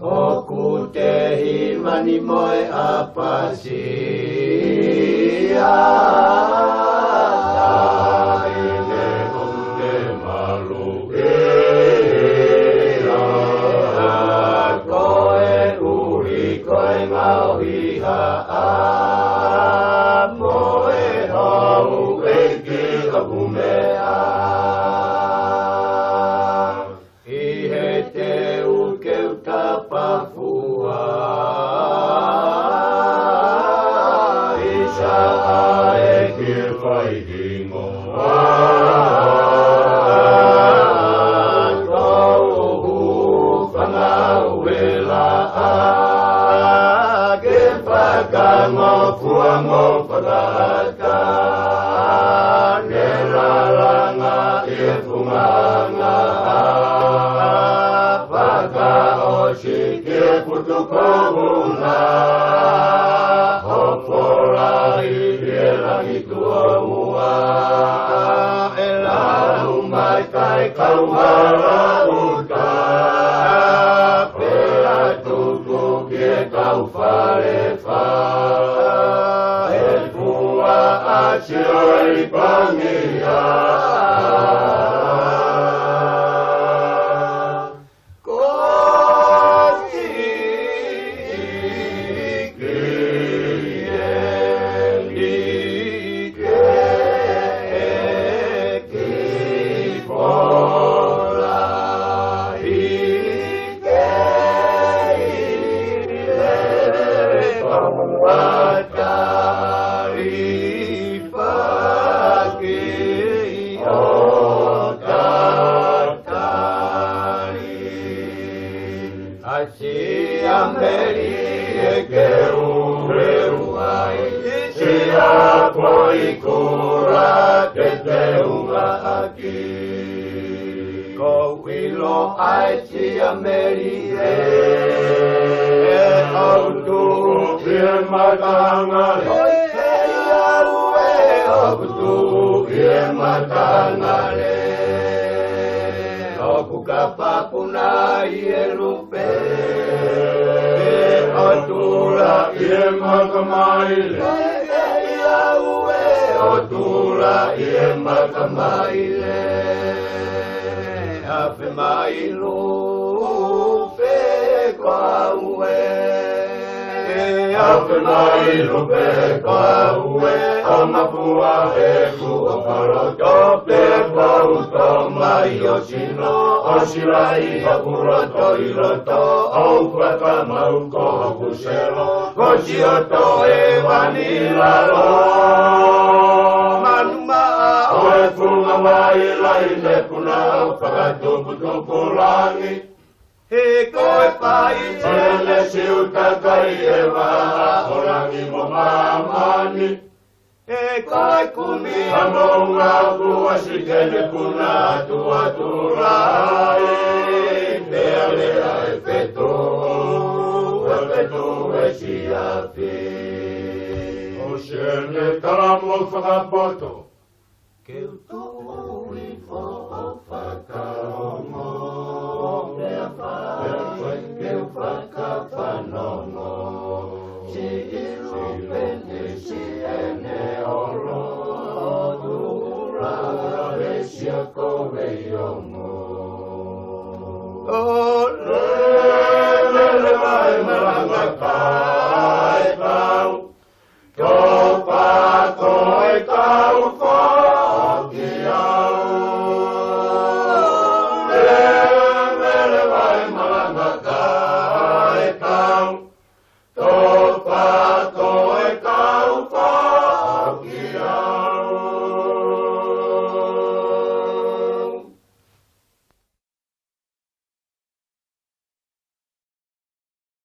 O ku te himani moe a pasia. Taine onde malu Koe uri koe ngau iha a moe hau eki kapu mea. I he te uke utapafua Isa ae ki whai hingoa Tohu whangau wela a Ke whakango whakaka Ne raranga I funganga Ke putu kohunga Hopora I rangi tua mua E lau mai kai kauhara uta Pea tuku ke kau wharewa E pua atio I pangia Kau